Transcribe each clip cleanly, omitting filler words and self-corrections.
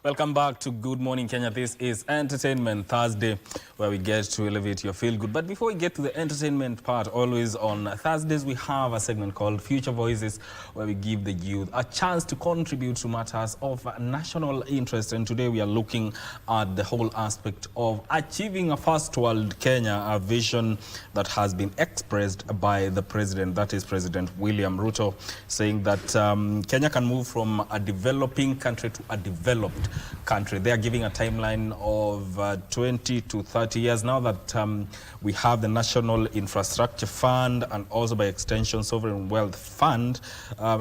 Welcome back to Good Morning Kenya. This is Entertainment Thursday, where we get to elevate your feel good. But before we get to the entertainment part, always on Thursdays, we have a segment called Future Voices, where we give the youth a chance to contribute to matters of national interest. And today we are looking at the whole aspect of achieving a first world Kenya, a vision that has been expressed by the president, that is President William Ruto, saying that Kenya can move from a developing country to a developed country. They are giving a timeline of 20 to 30 years now that we have the National Infrastructure Fund and also by extension Sovereign Wealth Fund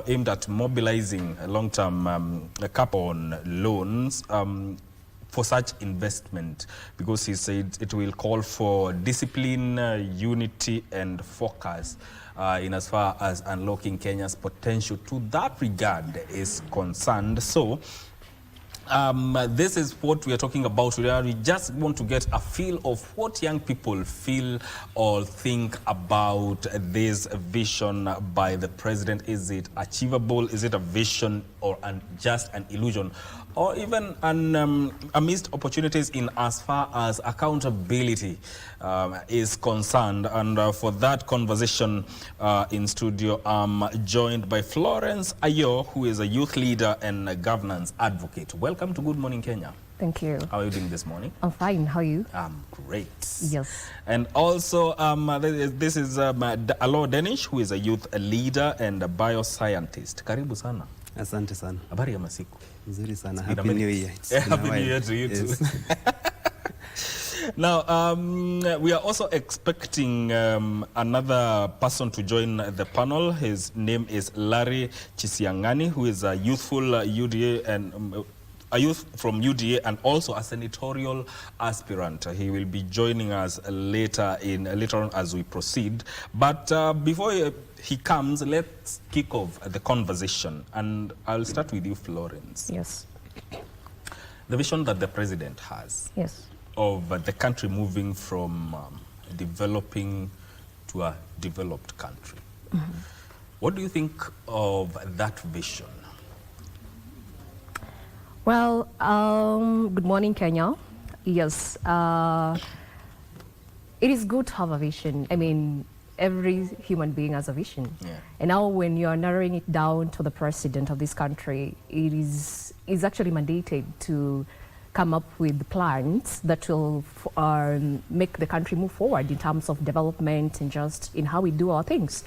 aimed at mobilizing long-term carbon loans for such investment, because he said it will call for discipline, unity and focus in as far as unlocking Kenya's potential to that regard is concerned. So this is what we are talking about today. We just want to get a feel of what young people feel or think about this vision by the president. Is it achievable? Is it a vision or just an illusion? Or even amidst opportunities in as far as accountability is concerned. And for that conversation in studio, I'm joined by Florence Ayo, who is a youth leader and a governance advocate. Welcome to Good Morning Kenya. Thank you. How are you doing this morning? I'm fine. How are you? I'm great. Yes. And also, this is Alo Denish, who is a youth leader and a bioscientist. Karibu sana. Asante sana. Habari ya masiku? Nzuri sana. Happy New Year. Happy New Year to you too. Now, we are also expecting another person to join the panel. His name is Larry Chisiangani, who is a youthful UDA and a youth from UDA and also a senatorial aspirant. He will be joining us later on as we proceed. But before he comes, let's kick off the conversation. And I'll start with you, Florence. Yes. The vision that the president has. Yes. Of the country moving from developing to a developed country. Mm-hmm. What do you think of that vision? Well, good morning, Kenya. Yes, it is good to have a vision. I mean, every human being has a vision. Yeah. And now when you're narrowing it down to the president of this country, it is actually mandated to come up with plans that will make the country move forward in terms of development and just in how we do our things.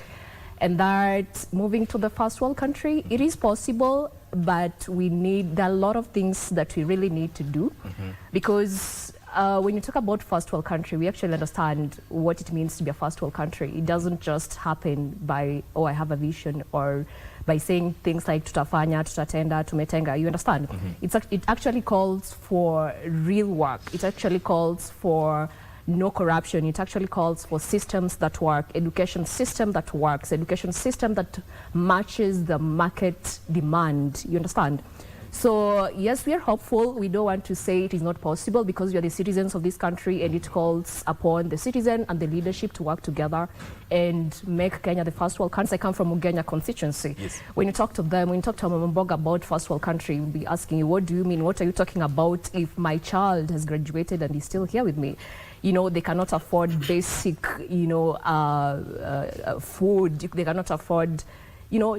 And that moving to the first world country, it is possible, but there are a lot of things that we really need to do. Mm-hmm. Because when you talk about first world country, we actually understand what it means to be a first world country. It doesn't just happen by, oh, I have a vision, or by saying things like tutafanya, tutatenda, tumetenga, you understand? Mm-hmm. It actually calls for real work. It actually calls for no corruption. It actually calls for systems that work, education system that works, education system that matches the market demand, you understand? So yes, we are hopeful. We don't want to say it is not possible, because we are the citizens of this country, and it calls upon the citizen and the leadership to work together and make Kenya the first world country. I come from Ugenya constituency. Yes. When you talk to them, when you talk to Mamboga about first world country, we'll be asking you, what do you mean? What are you talking about if my child has graduated and is still here with me? You know, they cannot afford basic, food. They cannot afford,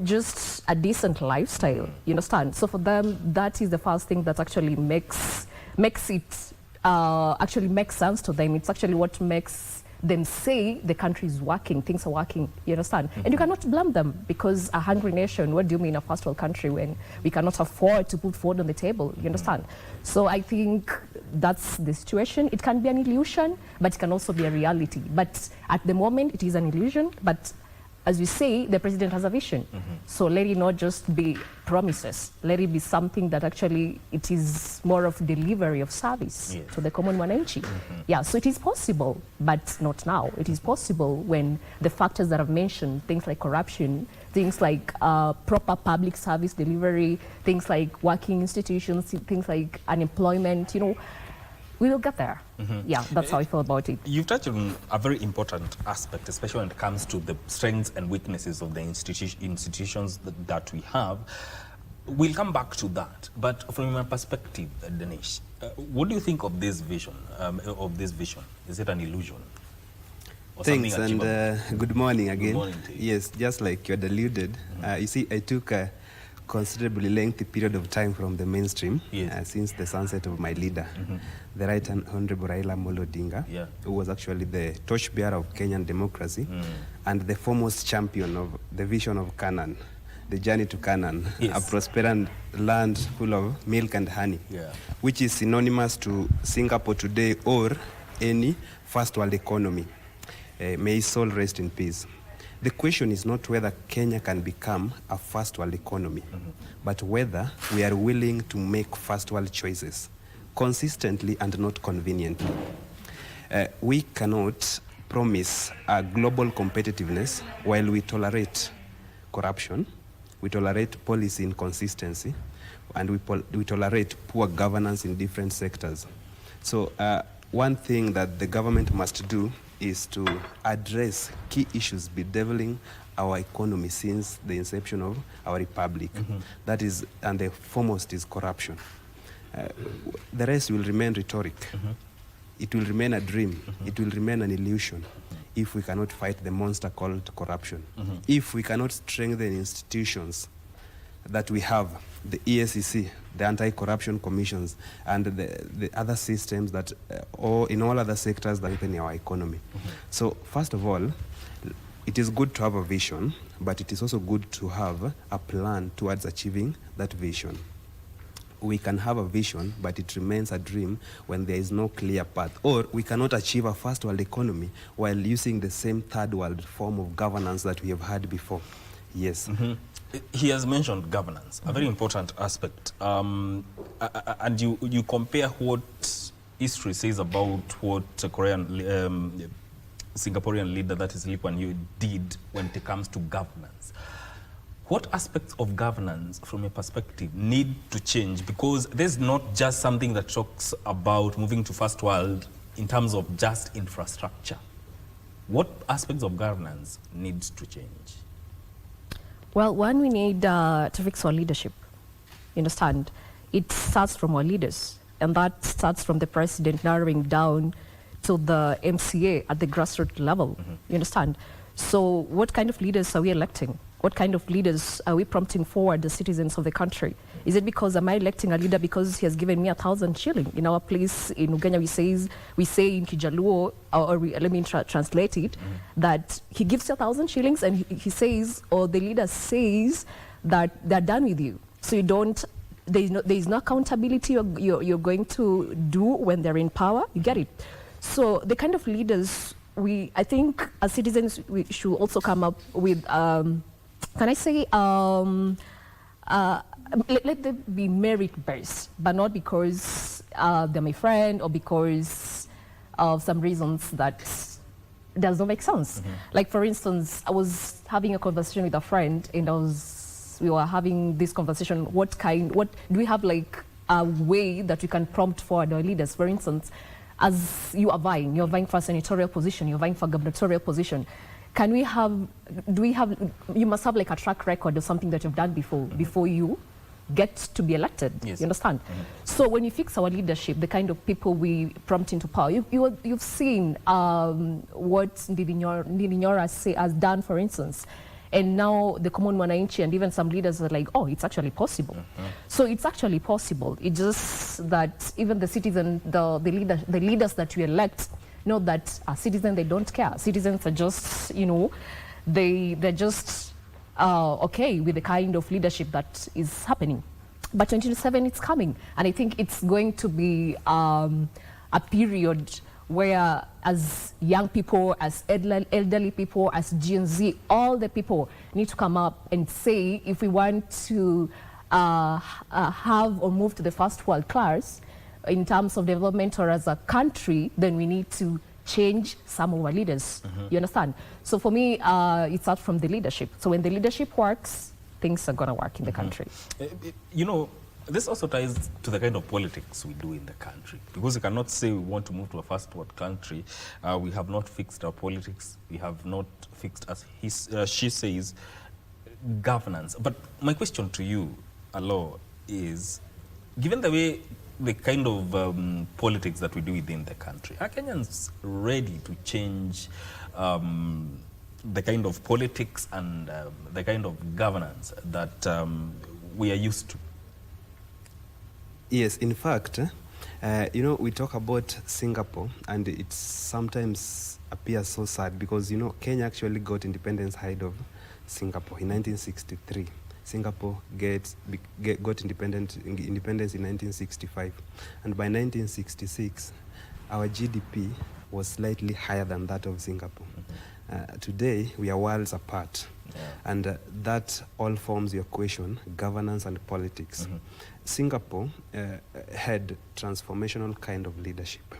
just a decent lifestyle, you understand? So for them, that is the first thing that actually makes it actually makes sense to them. It's actually what makes them say the country is working, things are working, you understand? Mm-hmm. And you cannot blame them, because a hungry nation, what do you mean a first world country when we cannot afford to put food on the table, you understand? So I think that's the situation. It can be an illusion, but it can also be a reality. But at the moment, it is an illusion, but as we say, the president has a vision. Mm-hmm. So let it not just be promises. Let it be something that actually it is more of delivery of service to the common wananchi. Mm-hmm. Yeah, so it is possible, but not now. It is possible when the factors that I've mentioned, things like corruption, things like proper public service delivery, things like working institutions, things like unemployment, we will get there. Mm-hmm. Yeah, that's how I feel about it. You've touched on a very important aspect, especially when it comes to the strengths and weaknesses of the institutions that we have. We'll come back to that, but from your perspective, Dinesh, what do you think of this vision? Is it an illusion? Or Thanks, something and good morning again. Good morning to you. Yes, just like you had alluded, you see, I took a considerably lengthy period of time from the mainstream since the sunset of my leader, the Right Honorable Raila Amolo Odinga, who was actually the torchbearer of Kenyan democracy and the foremost champion of the vision of Canaan, the journey to Canaan, a prosperous land full of milk and honey, which is synonymous to Singapore today or any first world economy. May his soul rest in peace. The question is not whether Kenya can become a first world economy, but whether we are willing to make first world choices consistently and not conveniently. We cannot promise a global competitiveness while we tolerate corruption, we tolerate policy inconsistency, and we tolerate poor governance in different sectors. So one thing that the government must do is to address key issues bedeviling our economy since the inception of our republic. That is, and the foremost is corruption. The rest will remain rhetoric. It will remain a dream. It will remain an illusion if we cannot fight the monster called corruption. If we cannot strengthen institutions that we have, the EACC, the anti-corruption commissions, and the other systems that, or in all other sectors that open our economy. So first of all, it is good to have a vision, but it is also good to have a plan towards achieving that vision. We can have a vision, but it remains a dream when there is no clear path. Or we cannot achieve a first world economy while using the same third world form of governance that we have had before. Yes. He has mentioned governance, a very important aspect. And you compare what history says about what Singaporean leader, that is Lee Kuan Yew, did when it comes to governance. What aspects of governance, from your perspective, need to change? Because there's not just something that talks about moving to first world in terms of just infrastructure. What aspects of governance needs to change? Well, one, we need to fix our leadership. You understand? It starts from our leaders, and that starts from the president narrowing down to the MCA at the grassroots level. You understand? So what kind of leaders are we electing? What kind of leaders are we prompting forward the citizens of the country? Is it because am I electing a leader because he has given me 1,000 shilling? In our place in Uganda, we say in Kijaluo, let me translate it, that he gives you 1,000 shillings and he says, or the leader says that they're done with you. So you don't, there is no accountability you're going to do when they're in power. You get it? So the kind of leaders I think as citizens, we should also come up with, can I say, let them be merit-based, but not because they're my friend or because of some reasons that does not make sense. Like, for instance, I was having a conversation with a friend, and we were having this conversation, what do we have, like, a way that we can prompt forward our leaders? For instance, as you're vying for a senatorial position, you're vying for a gubernatorial position. You must have like a track record or something that you've done before you get to be elected. Yes. You understand? So when you fix our leadership, the kind of people we prompt into power, you've seen what Ndidi has done, for instance. And now the common mwananchi and even some leaders are like, oh, it's actually possible. So it's actually possible. It's just that even the citizen, the leaders that we elect, know that as citizens, they don't care. Citizens are just, they're just okay with the kind of leadership that is happening. But 2027, it's coming. And I think it's going to be a period where, as young people, as elderly people, as Gen Z, all the people need to come up and say, if we want to have or move to the first world class in terms of development or as a country, then we need to change some of our leaders. You understand? So for me, it starts from the leadership. So when the leadership works, things are going to work in the country. This also ties to the kind of politics we do in the country, because you cannot say we want to move to a first world country. We have not fixed our politics. We have not fixed, as she says, governance. But my question to you, a law is, given the kind of politics that we do within the country, are Kenyans ready to change the kind of politics and the kind of governance that we are used to? Yes, in fact, you know, we talk about Singapore, and it sometimes appears so sad because, you know, Kenya actually got independence ahead of Singapore in 1963. Singapore got independence in 1965, and by 1966, our GDP was slightly higher than that of Singapore. Today, we are worlds apart. Yeah. And that all forms your question, governance and politics. Singapore had transformational kind of leadership.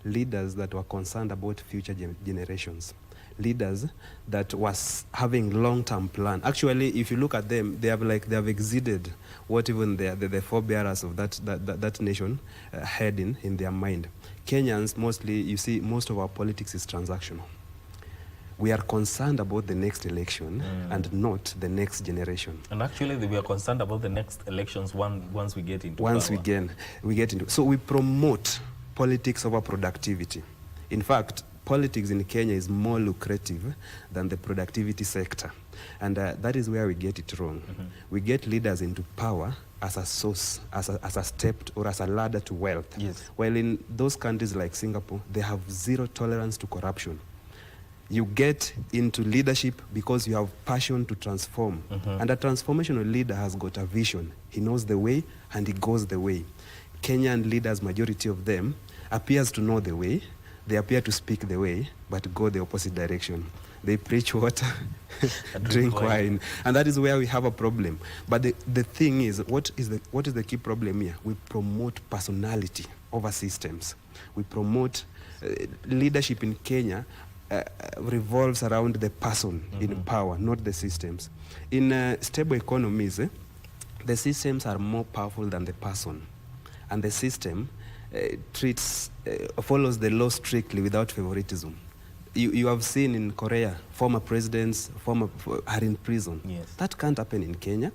Leaders that were concerned about future generations. Leaders that was having long-term plan. Actually, if you look at them, they have exceeded what even the forebearers of that nation had in their mind. Kenyans, mostly, you see, most of our politics is transactional. We are concerned about the next election and not the next generation. And actually, we are concerned about the next elections once we get into once power. we get into. So we promote politics over productivity. In fact, politics in Kenya is more lucrative than the productivity sector. And that is where we get it wrong. We get leaders into power as a source, as a step or as a ladder to wealth. Yes. While in those countries like Singapore, they have zero tolerance to corruption. You get into leadership because you have passion to transform. And a transformational leader has got a vision. He knows the way and he goes the way. Kenyan leaders, majority of them, appears to know the way. They appear to speak the way, but go the opposite direction. They preach water, drink wine. And that is where we have a problem. But the thing is, what is the key problem here? We promote personality over systems. We promote leadership in Kenya revolves around the person in power, not the systems. In stable economies, the systems are more powerful than the person. And the system follows the law strictly without favoritism. You have seen in Korea, former presidents are in prison. Yes. That can't happen in Kenya.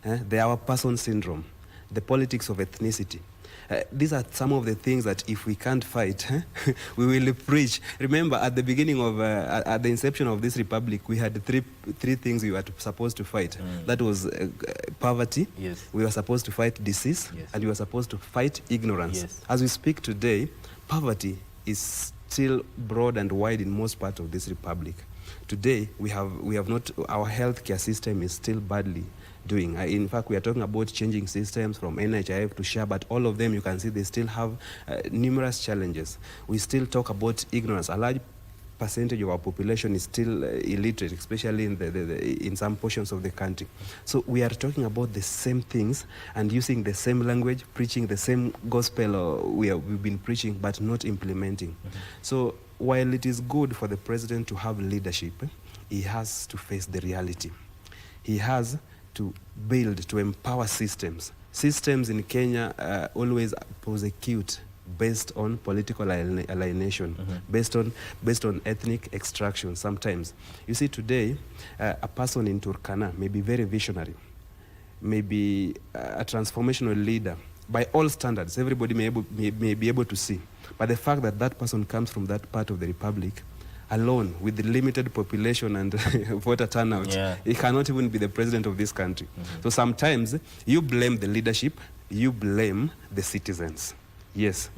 The our person syndrome, the politics of ethnicity. These are some of the things that if we can't fight, we will preach. Remember, at the beginning of, at the inception of this republic, we had three things we were supposed to fight. That was poverty, yes. We were supposed to fight disease, yes. And we were supposed to fight ignorance. Yes. As we speak today, poverty is still broad and wide in most parts of this republic. Today, we have not, our healthcare system is still badly doing. In fact, we are talking about changing systems from NHIF to SHA, but all of them, you can see they still have numerous challenges. We still talk about ignorance. A large percentage of our population is still illiterate, especially in some portions of the country. So we are talking about the same things and using the same language, preaching the same gospel we've been preaching, but not implementing. So while it is good for the president to have leadership, he has to face the reality. He has to build, to empower systems. Systems in Kenya always prosecute based on political alienation, based on ethnic extraction sometimes. You see, today, a person in Turkana may be very visionary, may be a transformational leader. By all standards, everybody may be able to see. But the fact that that person comes from that part of the republic, alone, with the limited population and voter turnout, he cannot even be the president of this country. So sometimes you blame the leadership, you blame the citizens. Yes,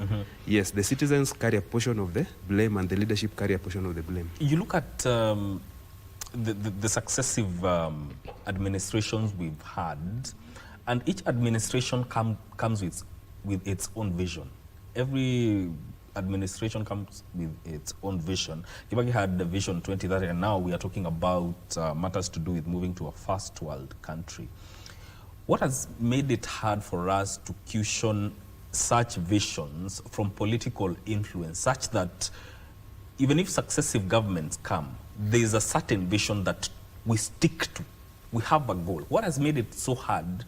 yes, the citizens carry a portion of the blame and the leadership carry a portion of the blame. You look at the successive administrations we've had, and each administration comes with its own vision. Every administration comes with its own vision. Kibaki had the Vision 2030, and now we are talking about matters to do with moving to a first world country. What has made it hard for us to cushion such visions from political influence, such that even if successive governments come, there is a certain vision that we stick to? We have a goal. What has made it so hard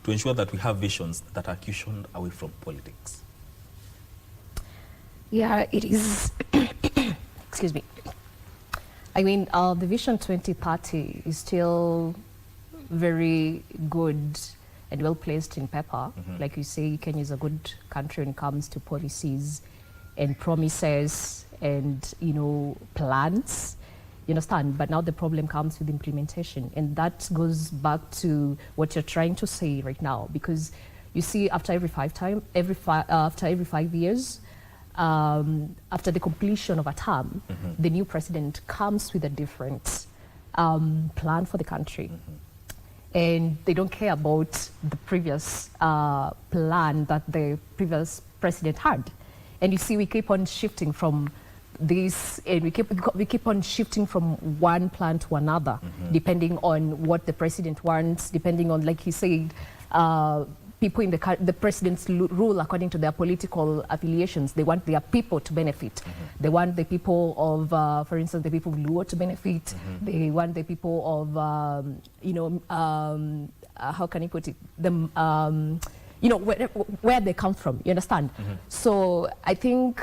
to ensure that we have visions that are cushioned away from politics? Yeah, it is. Excuse me. I mean, the Vision 2030 is still very good and well placed in paper. Like you say, Kenya is a good country when it comes to policies and promises and, you know, plans. You understand? But now the problem comes with implementation. And that goes back to what you're trying to say right now. Because you see, after every 5 years, after the completion of a term, the new president comes with a different plan for the country. And they don't care about the previous plan that the previous president had. And you see, we keep on shifting from this, and we keep on shifting from one plan to another, depending on what the president wants, depending on, like he said, people in the president's rule according to their political affiliations. They want their people to benefit. They want the people of, for instance, the people of Luo to benefit. They want the people of, you know, how can you put it? You know, where they come from, you understand? So I think,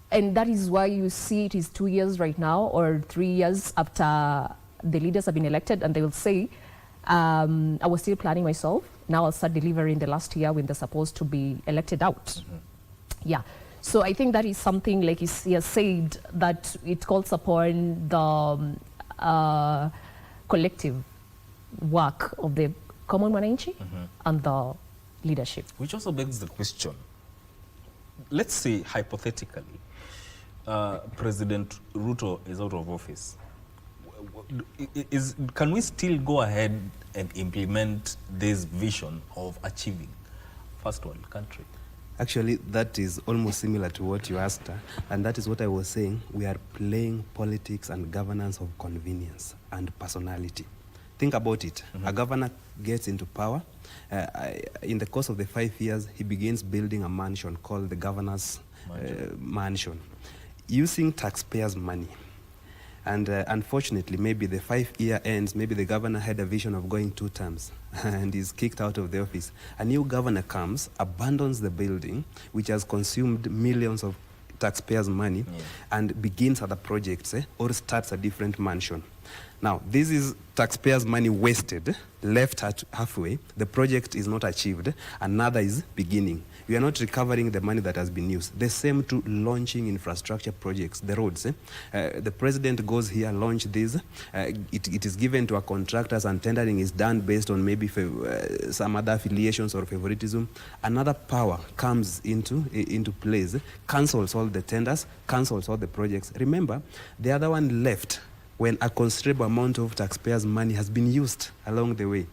and that is why you see it is 2 years right now, or 3 years after the leaders have been elected, and they will say, I was still planning myself. Now I'll start delivering the last year when they're supposed to be elected out. Yeah. So I think that is something, like he has said, that it calls upon the collective work of the common mwananchi and the leadership. Which also begs the question, let's say hypothetically, President Ruto is out of office. Can we still go ahead and implement this vision of achieving first world country? Actually, that is almost similar to what you asked, and that is what I was saying. We are playing politics and governance of convenience and personality. Think about it. A governor gets into power. In the course of the 5 years, he begins building a mansion called the governor's mansion, using taxpayers' money. And unfortunately, maybe the 5-year ends, maybe the governor had a vision of going 2 terms and is kicked out of the office. A new governor comes, abandons the building, which has consumed millions of taxpayers' money, and begins other projects, or starts a different mansion. Now, this is taxpayers' money wasted, left at halfway. The project is not achieved. Another is beginning. We are not recovering the money that has been used. The same to launching infrastructure projects, the roads. The president goes here, launch this. It is given to our contractors, and tendering is done based on maybe some other affiliations or favoritism. Another power comes into place, cancels all the tenders, cancels all the projects. Remember, the other one left when a considerable amount of taxpayers' money has been used along the way.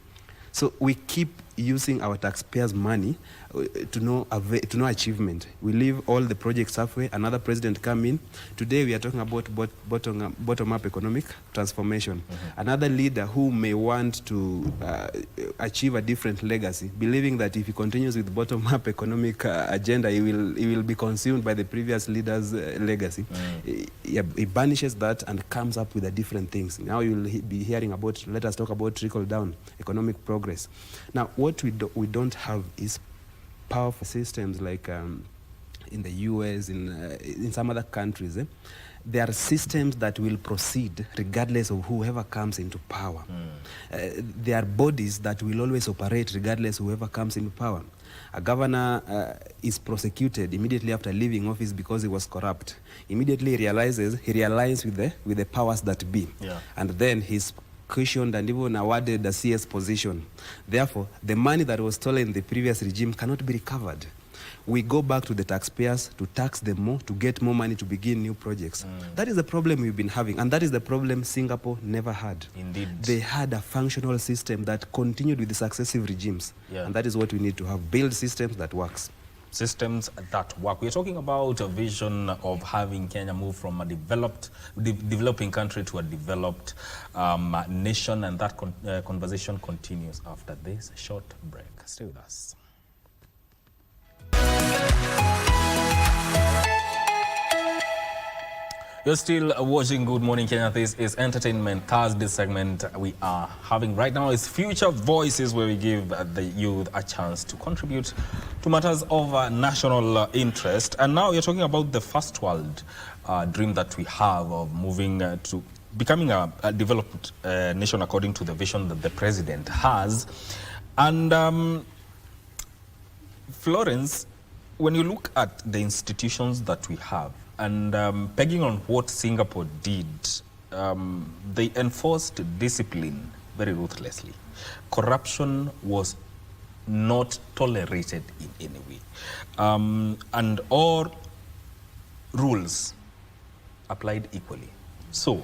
So we keep using our taxpayers' money to no achievement. We leave all the projects halfway, another president come in. Today we are talking about bottom-up economic transformation. Another leader who may want to achieve a different legacy, believing that if he continues with bottom-up economic agenda, he will be consumed by the previous leader's legacy. He banishes that and comes up with different things. Now you will be hearing about, let us talk about trickle-down economic progress. Now, what we don't have is powerful systems like in the US, in some other countries. There are systems that will proceed regardless of whoever comes into power. There are bodies that will always operate regardless of whoever comes into power. A governor is prosecuted immediately after leaving office because he was corrupt. Immediately he realigns with the powers that be. And then he's cushioned and even awarded a CS position. Therefore, the money that was stolen in the previous regime cannot be recovered. We go back to the taxpayers to tax them more, to get more money to begin new projects. That is the problem we've been having, and that is the problem Singapore never had. Indeed. They had a functional system that continued with the successive regimes, and that is what we need to have, build systems that works. Systems that work. We're talking about a vision of having Kenya move from a developing country to a developed nation, and that conversation continues after this short break. Stay with us. You're still watching Good Morning Kenya. This is Entertainment Thursday segment we are having right now is Future Voices, where we give the youth a chance to contribute to matters of national interest. And now you're talking about the first world dream that we have of moving to becoming a developed nation according to the vision that the president has. And Florence, when you look at the institutions that we have, and pegging on what Singapore did, they enforced discipline very ruthlessly. Corruption was not tolerated in any way. And all rules applied equally. So,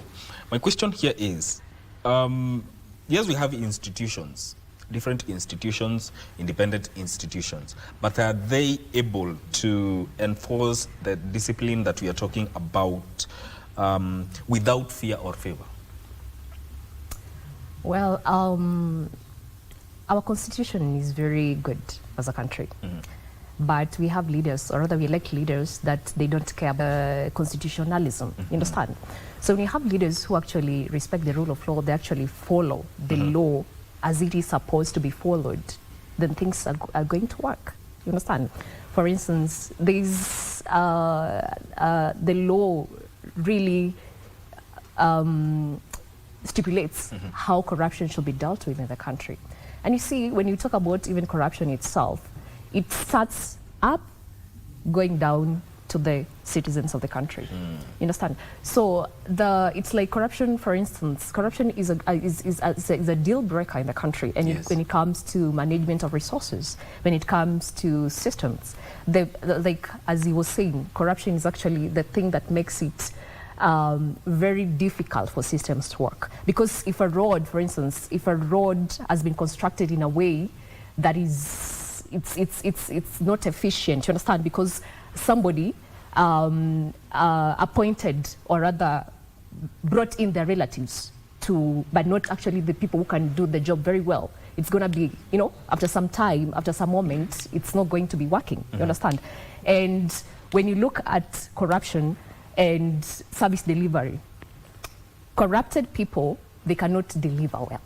my question here is, yes, we have institutions, different institutions, independent institutions, but are they able to enforce the discipline that we are talking about without fear or favor? Well, our constitution is very good as a country. But we have leaders, or rather we elect leaders that they don't care about constitutionalism, you understand? So when you have leaders who actually respect the rule of law, they actually follow the law as it is supposed to be followed, then things are going to work, you understand? For instance, there's, the law really stipulates how corruption should be dealt with in the country. And you see, when you talk about even corruption itself, it starts up going down to the citizens of the country. You understand? So it's like corruption, for instance, corruption is a deal breaker in the country, and Yes. when it comes to management of resources, when it comes to systems, like as you were saying, corruption is actually the thing that makes it very difficult for systems to work. Because if a road, for instance, if a road has been constructed in a way that is it's not efficient, you understand, because somebody appointed, or rather brought in their relatives to, but not actually the people who can do the job very well. It's going to be, you know, after some time, after some moment, it's not going to be working, you understand? And when you look at corruption and service delivery, corrupted people, they cannot deliver well.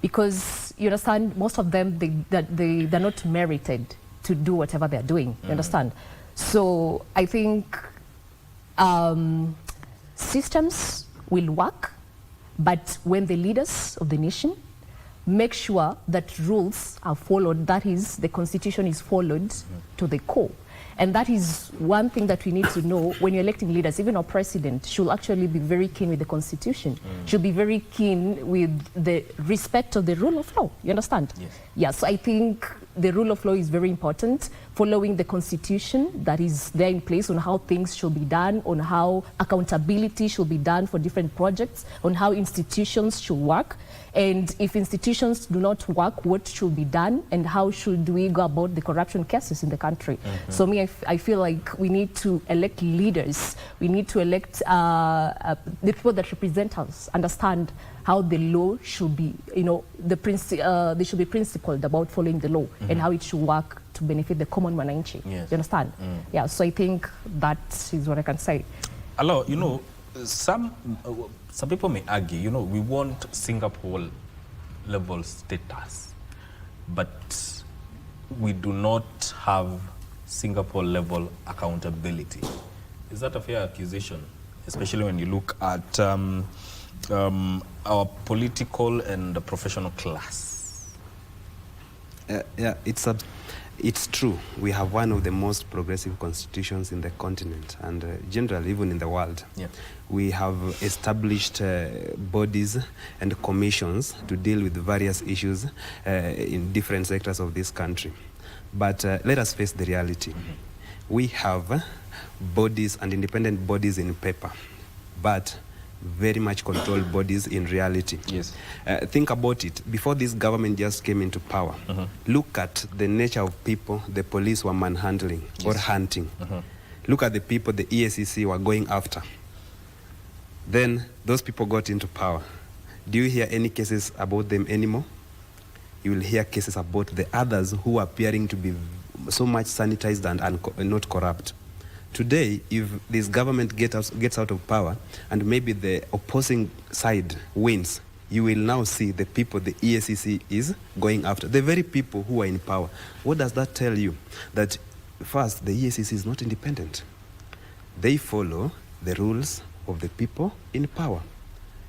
Because, you understand, most of them, they're not merited to do whatever they're doing, you understand? So I think systems will work, but when the leaders of the nation make sure that rules are followed, that is, the constitution is followed to the core. And that is one thing that we need to know when you're electing leaders. Even our president should actually be very keen with the constitution, should be very keen with the respect of the rule of law. You understand? Yes. Yeah, so I think the rule of law is very important, following the constitution that is there in place on how things should be done, on how accountability should be done for different projects, on how institutions should work. And if institutions do not work, what should be done, and how should we go about the corruption cases in the country? So me, I feel like we need to elect leaders. We need to elect the people that represent us, understand how the law should be, you know, they should be principled about following the law and how it should work to benefit the common mananchi. Yes. You understand? Yeah, so I think that is what I can say. Hello, you know, some people may argue, you know, we want Singapore level status, but we do not have Singapore level accountability. Is that a fair accusation, especially when you look at our political and professional class? Yeah, it's true. We have one of the most progressive constitutions in the continent, and generally even in the world. Yeah. We have established bodies and commissions to deal with various issues in different sectors of this country. But let us face the reality. We have bodies and independent bodies in paper, but very much controlled bodies in reality. Yes. Think about it. Before this government just came into power, look at the nature of people the police were manhandling or hunting. Look at the people the EACC were going after. Then those people got into power. Do you hear any cases about them anymore? You will hear cases about the others who are appearing to be so much sanitized and not corrupt. Today, if this government gets out of power and maybe the opposing side wins, you will now see the people the EACC is going after, the very people who are in power. What does that tell you? That first, the EACC is not independent. They follow the rules of the people in power.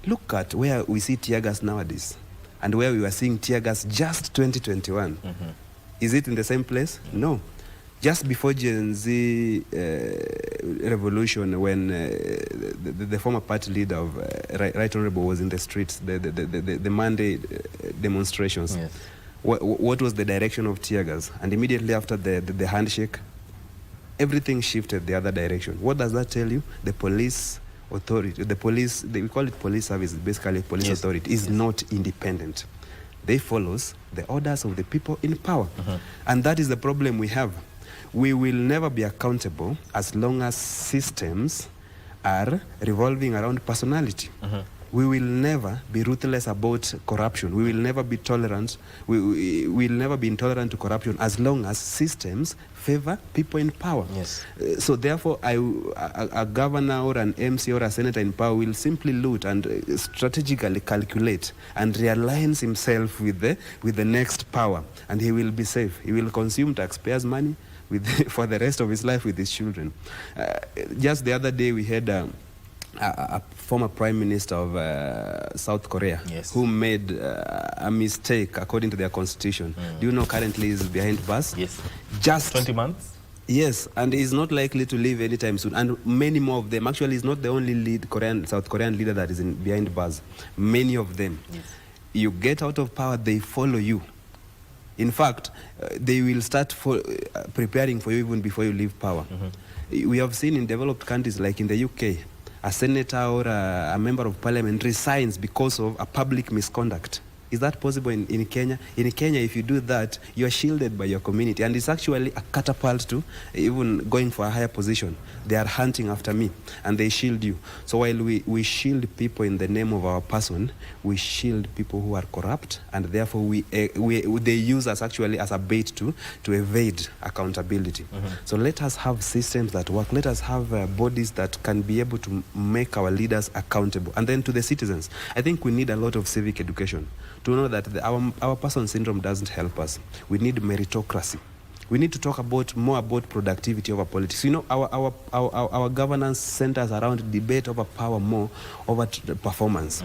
Look at where we see tear gas nowadays. and where we were seeing tear gas just 2021. Is it in the same place? No. Just before Gen Z revolution, when the former party leader of Right Honorable was in the streets, the Monday demonstrations, Yes. What was the direction of tear gas? And immediately after the handshake, everything shifted the other direction. What does that tell you? The police authority, the police, we call it police service, basically police Yes. authority, is not independent. They follows the orders of the people in power. And that is the problem we have. We will never be accountable as long as systems are revolving around personality. We will never be ruthless about corruption. We will never be tolerant. We will never be intolerant to corruption as long as systems favor people in power. Yes. So therefore, a governor or an MC or a senator in power will simply loot and strategically calculate and realigns himself with the next power, and he will be safe. He will consume taxpayers' money for the rest of his life with his children. Just the other day, we had a former prime minister of South Korea, Yes. who made a mistake according to their constitution. Do you know currently is behind bars? Yes. Just 20 months? Yes, and he's not likely to leave anytime soon. And many more of them. Actually, he's not the only South Korean leader that is behind bars. Many of them. Yes. You get out of power, they follow you. In fact, they will start preparing for you even before you leave power. We have seen in developed countries like in the UK, a senator or a member of parliament resigns because of a public misconduct. Is that possible in Kenya? In Kenya, if you do that, you are shielded by your community. And it's actually a catapult to even going for a higher position. They are hunting after me, and they shield you. So while we shield people in the name of our person, we shield people who are corrupt, and therefore they use us actually as a bait to evade accountability. So let us have systems that work. Let us have bodies that can be able to make our leaders accountable. And then to the citizens, I think we need a lot of civic education to know that our person syndrome doesn't help us. We need meritocracy. We need to talk more about productivity over politics. You know, our governance centers around debate over power more over performance.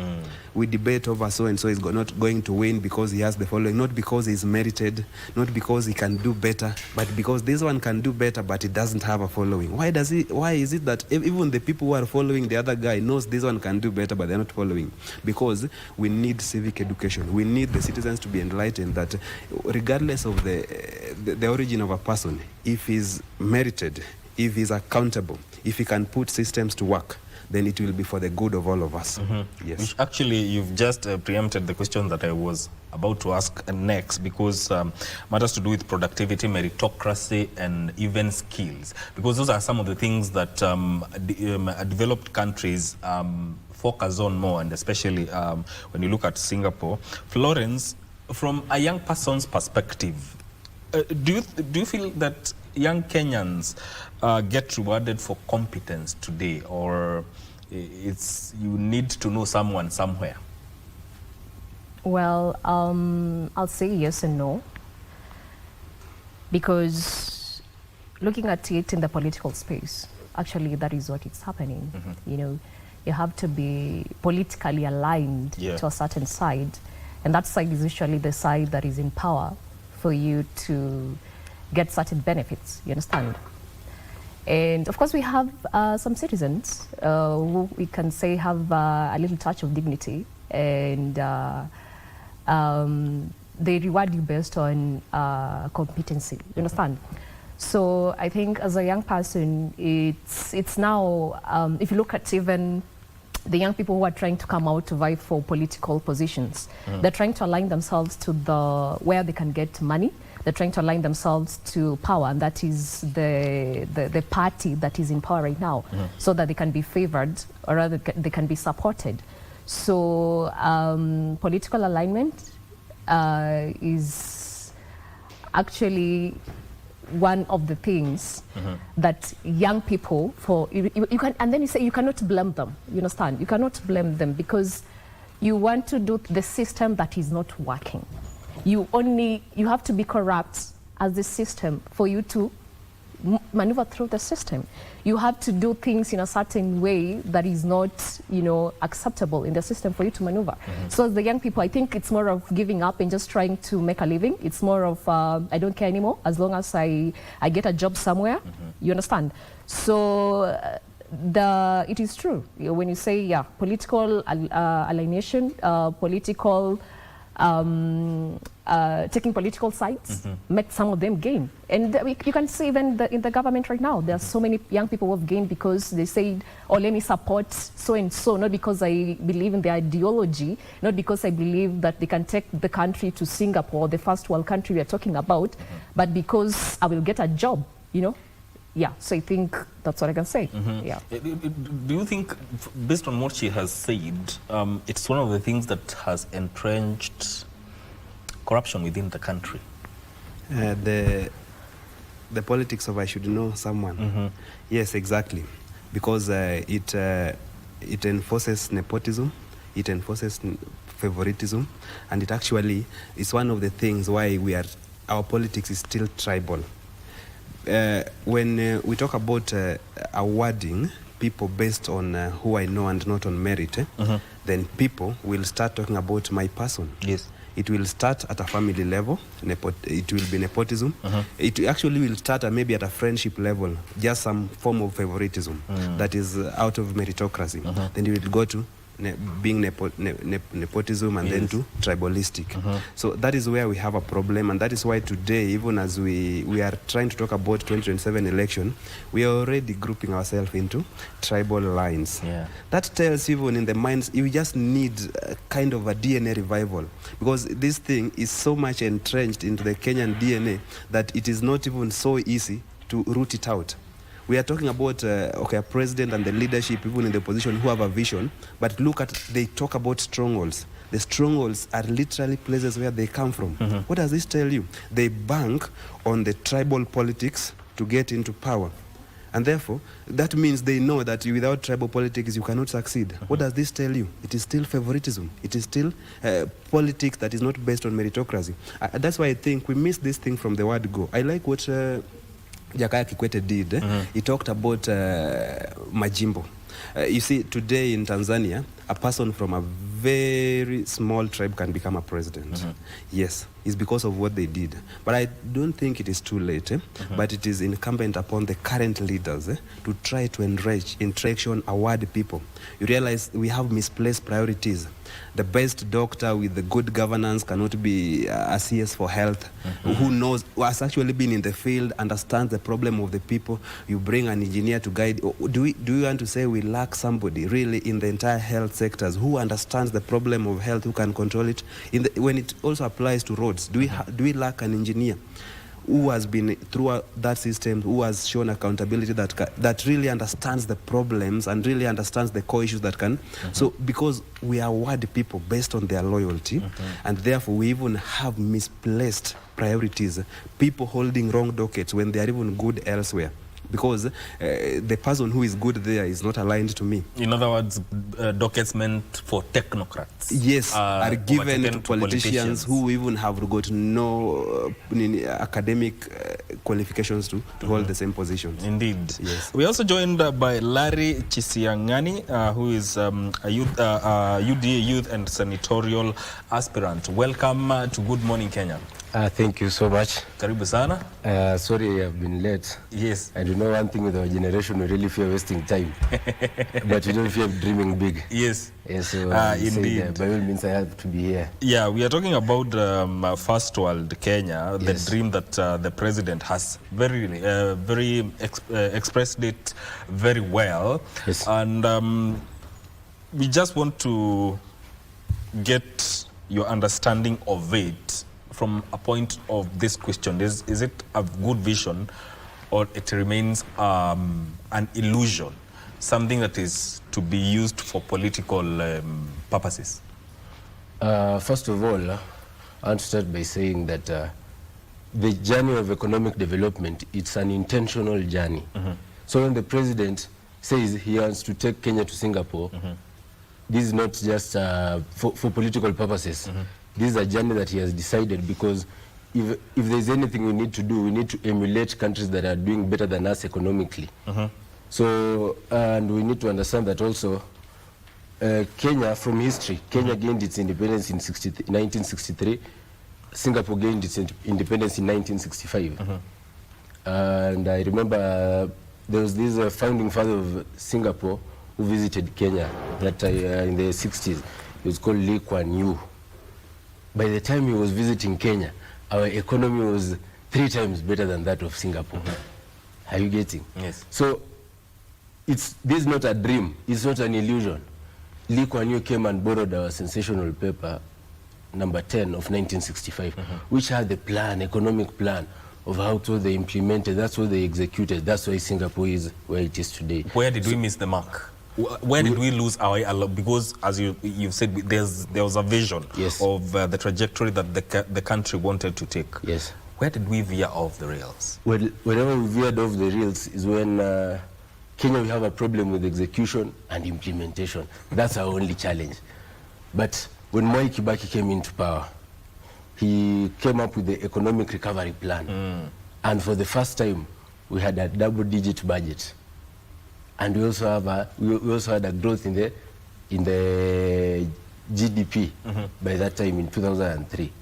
We debate over so-and-so is not going to win because he has the following, not because he's merited, not because he can do better, but because this one can do better, but he doesn't have a following. Why is it that even the people who are following the other guy knows this one can do better, but they're not following? Because we need civic education. We need the citizens to be enlightened that regardless of the origin of a person, if he's merited, if he's accountable, if he can put systems to work, then it will be for the good of all of us. Yes. Which actually, you've just preempted the question that I was about to ask next, because matters to do with productivity, meritocracy, and even skills. Because those are some of the things that developed countries focus on more, and especially when you look at Singapore. Florence, from a young person's perspective, do you feel that young Kenyans get rewarded for competence today, or you need to know someone somewhere? Well, I'll say yes and no, because looking at it in the political space, actually that is what is happening. You know, you have to be politically aligned to a certain side, and that side is usually the side that is in power for you to get certain benefits, you understand? And of course we have some citizens who we can say have a little touch of dignity, and they reward you based on competency, you understand? So I think as a young person, it's now, if you look at even the young people who are trying to come out to vie for political positions, they're trying to align themselves to where they can get money. They're trying to align themselves to power, and that is the party that is in power right now, so that they can be favored, or rather they can be supported. So political alignment is actually one of the things that young people, you can, and then you say you cannot blame them, you understand? You cannot blame them because you want to do the system that is not working. You have to be corrupt as the system for you to maneuver through the system. You have to do things in a certain way that is not, you know, acceptable in the system for you to maneuver. So as the young people, I think it's more of giving up and just trying to make a living. It's more of, I don't care anymore, as long as I get a job somewhere. You understand? So it is true when you say, yeah, political alienation, political taking political sides, make some of them gain. And you can see even in the government right now, there are so many young people who have gained because they say, oh, let me support so-and-so, not because I believe in their ideology, not because I believe that they can take the country to Singapore, the first world country we are talking about, but because I will get a job, you know? Yeah, so I think that's what I can say. Yeah. Do you think, based on what she has said, it's one of the things that has entrenched corruption within the country? The politics of I should know someone. Yes, exactly. Because it enforces nepotism, it enforces favoritism, and it actually is one of the things why our politics is still tribal. When we talk about awarding people based on who I know and not on merit, then people will start talking about my person. Yes. It will start at a family level. It will be nepotism. It actually will start maybe at a friendship level, just some form of favoritism that is out of meritocracy. Then it will go to being nepotism and then to tribalistic. So that is where we have a problem, and that is why today, even as we are trying to talk about 2027 election, we are already grouping ourselves into tribal lines. That tells even in the minds, you just need kind of a DNA revival, because this thing is so much entrenched into the Kenyan DNA that it is not even so easy to root it out. We are talking about a president and the leadership, even in the opposition, who have a vision. But they talk about strongholds. The strongholds are literally places where they come from. What does this tell you? They bank on the tribal politics to get into power. And therefore, that means they know that without tribal politics, you cannot succeed. What does this tell you? It is still favoritism. It is still politics that is not based on meritocracy. That's why I think we miss this thing from the word go. I like what Jakaya Kikwete did. He talked about Majimbo. You see, today in Tanzania, a person from a very small tribe can become a president. Yes, it's because of what they did. But I don't think it is too late. But it is incumbent upon the current leaders to try to enrich, award people. You realize we have misplaced priorities. The best doctor with the good governance cannot be a CS for health, who knows, who has actually been in the field, understands the problem of the people. You bring an engineer to guide. Do you want to say we lack somebody really in the entire health sectors who understands the problem of health, who can control it? When it also applies to roads, do we lack an engineer who has been through that system, who has shown accountability, that really understands the problems and really understands the core issues that can. So because we award people based on their loyalty, and therefore we even have misplaced priorities, people holding wrong dockets when they are even good elsewhere. Because the person who is good there is not aligned to me. In other words, dockets meant for technocrats. Yes, are given to politicians who even have got no academic qualifications to hold the same positions. Indeed. Yes. We're also joined by Larry Chisiangani, who is a UDA youth and senatorial aspirant. Welcome to Good Morning Kenya. Thank you so much. Karibu sana. Sorry I've been late. Yes. I do know one thing with our generation, we really fear wasting time. But we don't fear dreaming big. Yes. Yes, so indeed. By all means, I have to be here. Yeah, we are talking about first world Kenya, the dream that the president has very expressed it very well. Yes. And we just want to get your understanding of it from a point of this question. Is it a good vision, or it remains an illusion, something that is to be used for political purposes? First of all, I want to start by saying that the journey of economic development, it's an intentional journey. So when the president says he wants to take Kenya to Singapore, this is not just for political purposes. This is a journey that he has decided because if there's anything we need to do, we need to emulate countries that are doing better than us economically. So, and we need to understand that also Kenya, from history, Kenya gained its independence in 1963. Singapore gained its independence in 1965. And I remember there was this founding father of Singapore who visited Kenya that in the 60s. He was called Lee Kuan Yew. By the time he was visiting Kenya, our economy was 3 times better than that of Singapore. Are you getting? Yes. So this is not a dream. It's not an illusion. Lee Kuan Yew came and borrowed our sensational paper, number 10 of 1965, which had the plan, economic plan, of how to they implemented. That's what they executed. That's why Singapore is where it is today. Where did we miss the mark? Where did we lose our way? Because, as you've said, there was a vision of the trajectory that the country wanted to take. Yes. Where did we veer off the rails? Well, whenever we veered off the rails is when Kenya, we have a problem with execution and implementation. That's our only challenge. But when Mwai Kibaki came into power, he came up with the economic recovery plan. And for the first time, we had a double-digit budget. And we also have we also had a growth in the GDP by that time in 2003.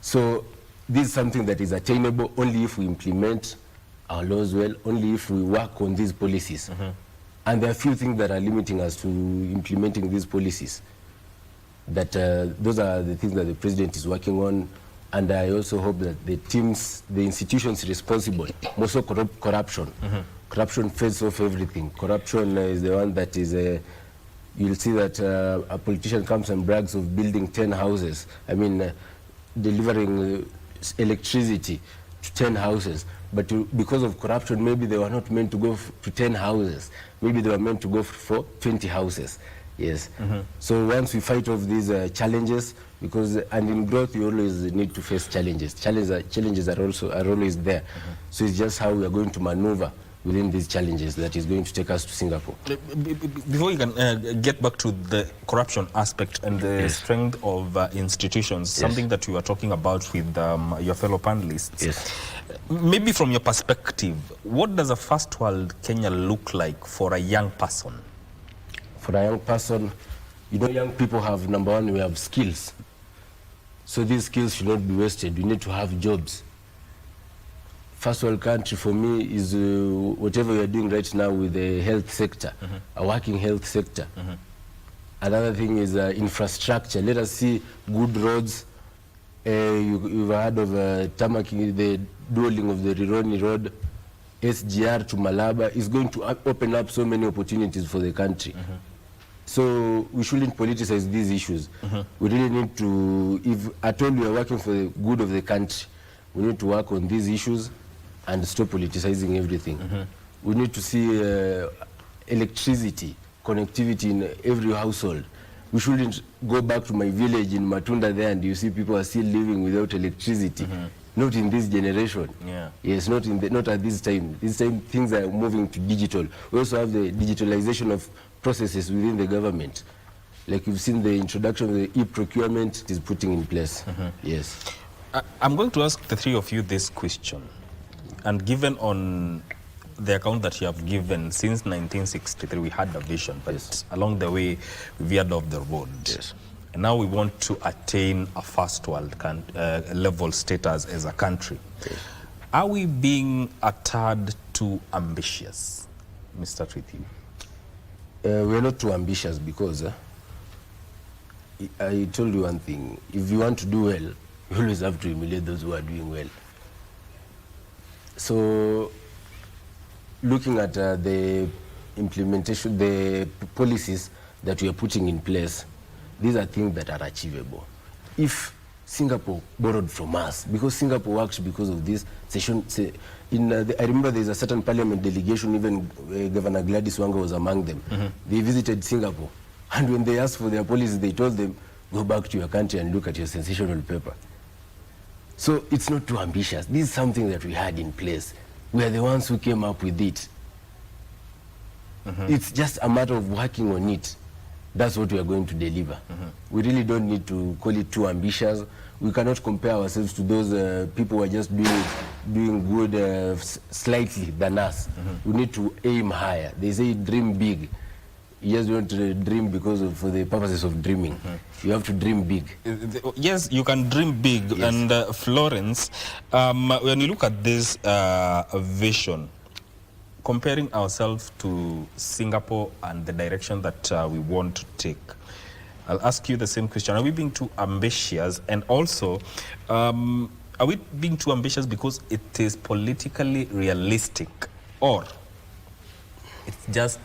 So this is something that is attainable only if we implement our laws well, only if we work on these policies. And there are few things that are limiting us to implementing these policies. That those are the things that the president is working on, and I also hope that the teams, the institutions responsible, also corruption. Corruption fades off everything. Corruption is the one that is, you'll see that a politician comes and brags of building 10 houses. I mean, delivering electricity to 10 houses. But because of corruption, maybe they were not meant to go to 10 houses. Maybe they were meant to go for 20 houses. Yes. So once we fight off these challenges, and in growth you always need to face challenges. Challenges are always there. So it's just how we are going to maneuver within these challenges that is going to take us to Singapore. Before you can get back to the corruption aspect and the strength of institutions, something that you were talking about with your fellow panelists. Yes. Maybe from your perspective, what does a first world Kenya look like for a young person? For a young person, you know, young people have, number one, we have skills. So these skills should not be wasted. We need to have jobs. First world country for me is whatever we are doing right now with the health sector, a working health sector. Another thing is infrastructure. Let us see good roads. You've heard of tamaking, the dualing of the Rironi Road, SGR to Malaba is going to open up so many opportunities for the country. So we shouldn't politicize these issues. We really need to, if at all we are working for the good of the country, we need to work on these issues and stop politicizing everything. We need to see electricity, connectivity in every household. We shouldn't go back to my village in Matunda there and you see people are still living without electricity. Not in this generation. Yes, not at this time. This time things are moving to digital. We also have the digitalization of processes within the government. Like you've seen the introduction of the e-procurement is putting in place. Yes. I'm going to ask the three of you this question. And given on the account that you have given, since 1963 we had a vision, but along the way we veered off the road. And now we want to attain a first world level status as a country. Are we being a tad too ambitious? Mr. Trithi? We're not too ambitious because I told you one thing. If you want to do well, you always have to emulate those who are doing well. So looking at the implementation, the policies that we are putting in place, these are things that are achievable. If Singapore borrowed from us, because Singapore works because of this session. I remember there's a certain parliament delegation, even Governor Gladys Wanga was among them. They visited Singapore, and when they asked for their policies, they told them, go back to your country and look at your sensational paper. So it's not too ambitious. This is something that we had in place. We are the ones who came up with it. It's just a matter of working on it. that's what we are going to deliver. We really don't need to call it too ambitious. We cannot compare ourselves to those people who are just doing good slightly than us. We need to aim higher. They say dream big. You just don't dream because for the purposes of dreaming. You have to dream big. Yes, you can dream big. Yes. And Florence, when you look at this vision, comparing ourselves to Singapore and the direction that we want to take, I'll ask you the same question. Are we being too ambitious? And also, are we being too ambitious because it is politically realistic, or it's just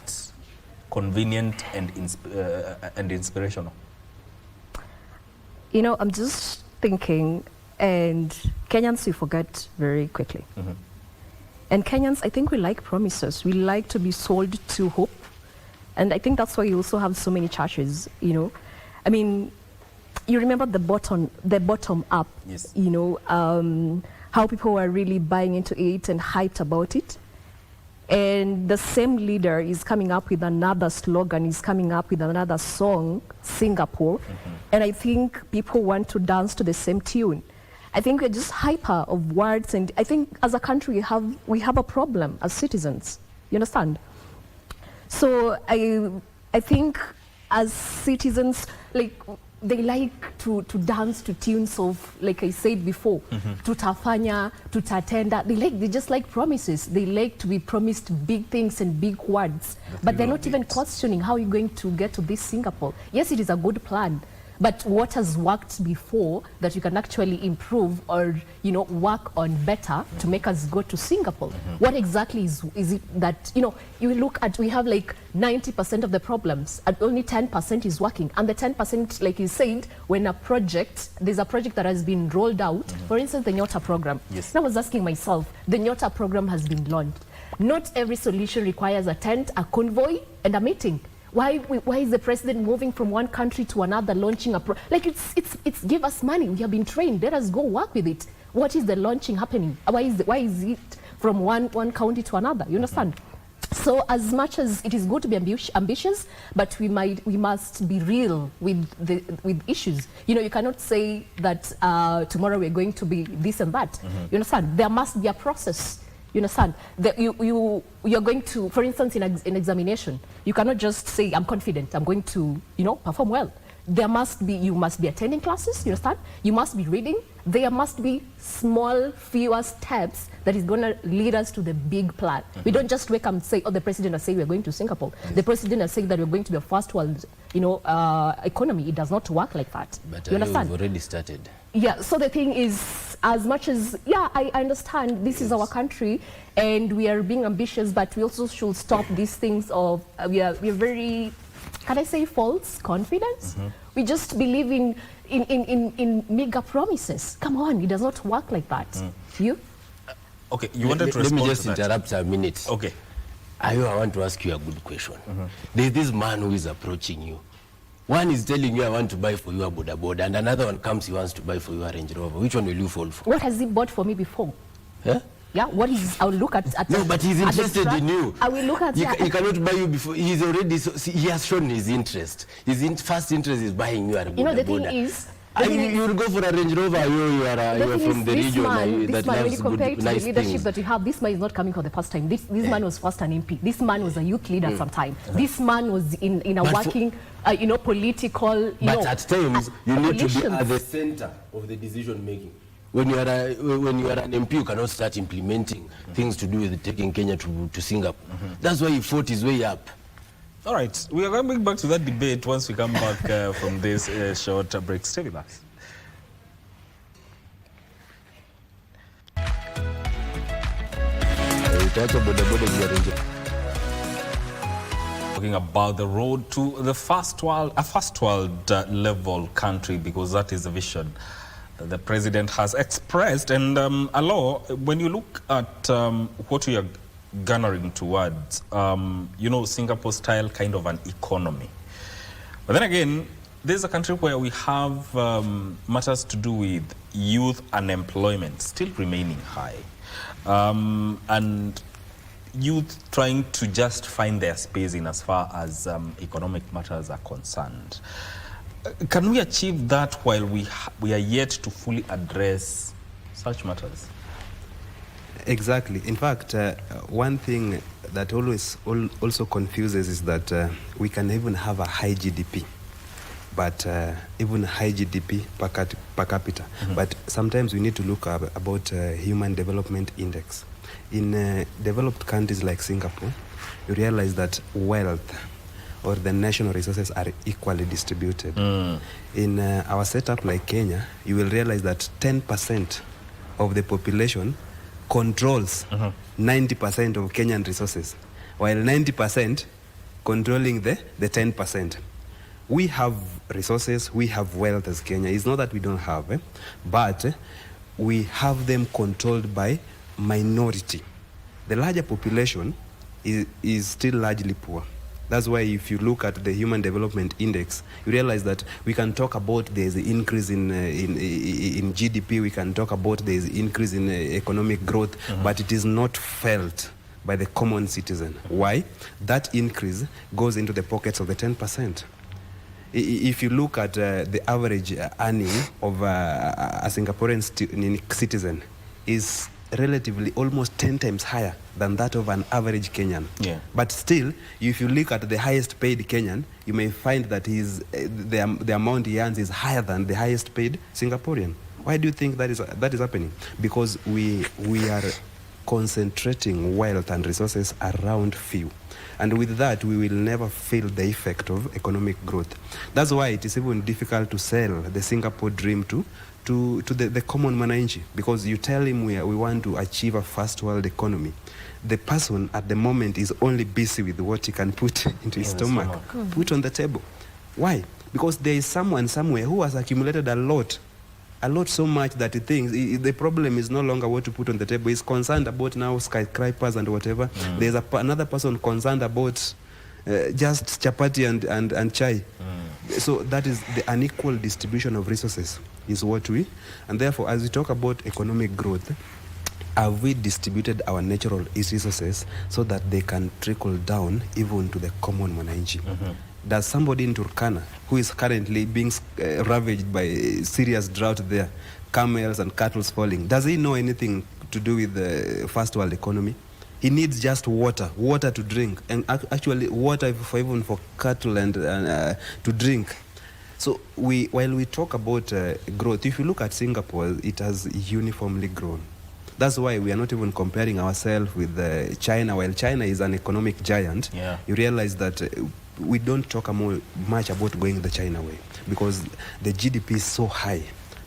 convenient and inspirational? You know, I'm just thinking, and Kenyans, we forget very quickly. And Kenyans, I think we like promises. We like to be sold to hope. And I think that's why you also have so many churches, you know. I mean, you remember the bottom up, yes. You know, how people were really buying into it and hyped about it. And the same leader is coming up with another slogan, is coming up with another song, Singapore. And I think people want to dance to the same tune. I think we're just hyper of words, and I think as a country we have a problem as citizens. You understand? So I think as citizens, like, they like to dance to tunes of, like I said before, tutafanya, tutatenda. They just like promises. They like to be promised big things and big words. But they're not even questioning how you're going to get to this Singapore. Yes, it is a good plan. But what has worked before that you can actually improve or, you know, work on better to make us go to Singapore? What exactly is it that, you know, you look at, we have like 90% of the problems and only 10% is working. And the 10%, like you said, when there's a project that has been rolled out, for instance, the Nyota program. Yes. And I was asking myself, the Nyota program has been launched. Not every solution requires a tent, a convoy, and a meeting. Why is the president moving from one country to another, launching it's give us money. We have been trained. Let us go work with it. What is the launching happening? Why is it from one county to another? You understand? So as much as it is good to be ambitious, but we must be real with issues. You know, you cannot say that tomorrow we're going to be this and that. You understand? There must be a process. You understand? That you're going to, for instance, in examination, you cannot just say, I'm confident, I'm going to, you know, perform well. You must be attending classes, you understand? You must be reading. There must be fewer steps that is going to lead us to the big plan. We don't just wake up and say, oh, the president has said we're going to Singapore. The president has said that we're going to be a first world, you know, economy. It does not work like that. But you understand? We've already started. Yeah, so the thing is, as much as, yeah, I understand this is our country and we are being ambitious, but we also should stop these things of, we are very, can I say false confidence? We just believe in mega promises. Come on, it does not work like that. You? Okay, you wanted to respond to that. Let me just interrupt a minute. Okay. I want to ask you a good question. There's this man who is approaching you. One is telling you, I want to buy for you a Boda Boda, and another one comes, he wants to buy for you a Range Rover. Which one will you fall for? What has he bought for me before? Huh? Yeah, what is, I'll look at no, but he's interested in you. I will look at he cannot buy you before. He's already, he has shown his interest. His first interest is buying you a Boda Boda. You know, the thing is, you will go for a Range Rover. You are from the region that when you loves compare it to the nice leadership things. that you have, this man is not coming for the first time. This man was first an MP. This man was a youth leader sometime. This man was in a working, you know, political. But at times, you need to be at the center of the decision making. When you are an MP, you cannot start implementing things to do with taking Kenya to Singapore. That's why he fought his way up. All right, we are coming back to that debate once we come back from this short break. Stay with us. Talking about the road to the first world, a first world level country, because that is the vision that the president has expressed. And when you look at what we are garnering towards, you know, Singapore style kind of an economy. But then again, this is a country where we have matters to do with youth unemployment still remaining high. And youth trying to just find their space in as far as economic matters are concerned. Can we achieve that while we are yet to fully address such matters? Exactly. In fact, one thing that also confuses is that we can even have a high GDP, but even high GDP per capita. But sometimes we need to look about Human Development Index. In developed countries like Singapore, you realize that wealth or the national resources are equally distributed. In our setup like Kenya, you will realize that 10% of the population controls 90% of Kenyan resources, while 90% controlling the 10%. We have resources, we have wealth as Kenya. It's not that we don't have, but we have them controlled by minority. The larger population is still largely poor. That's why if you look at the Human Development Index, you realize that we can talk about there's an increase in GDP, we can talk about there's an increase in economic growth, but it is not felt by the common citizen. Why? That increase goes into the pockets of the 10%. If you look at the average earning of a Singaporean citizen is relatively almost 10 times higher than that of an average Kenyan. Yeah. But still, if you look at the highest paid Kenyan, you may find that the amount he earns is higher than the highest paid Singaporean. Why do you think that is happening? Because we are concentrating wealth and resources around few. And with that, we will never feel the effect of economic growth. That's why it is even difficult to sell the Singapore dream to the common mananchi, because you tell him we want to achieve a first world economy. The person at the moment is only busy with what he can put into his stomach, put on the table. Why? Because there is someone somewhere who has accumulated a lot so much that he thinks the problem is no longer what to put on the table. He's concerned about now skyscrapers and whatever. There's another person concerned about just chapati and chai. So that is the unequal distribution of resources is what and therefore as we talk about economic growth, have we distributed our natural resources so that they can trickle down even to the common mwananchi? Does somebody in Turkana who is currently being ravaged by serious drought there, camels and cattle falling, does he know anything to do with the first world economy? He needs just water to drink, and actually water even for cattle and to drink. So while we talk about growth, if you look at Singapore, it has uniformly grown. That's why we are not even comparing ourselves with China. While China is an economic giant, you realize that we don't talk much about going the China way, because the GDP is so high.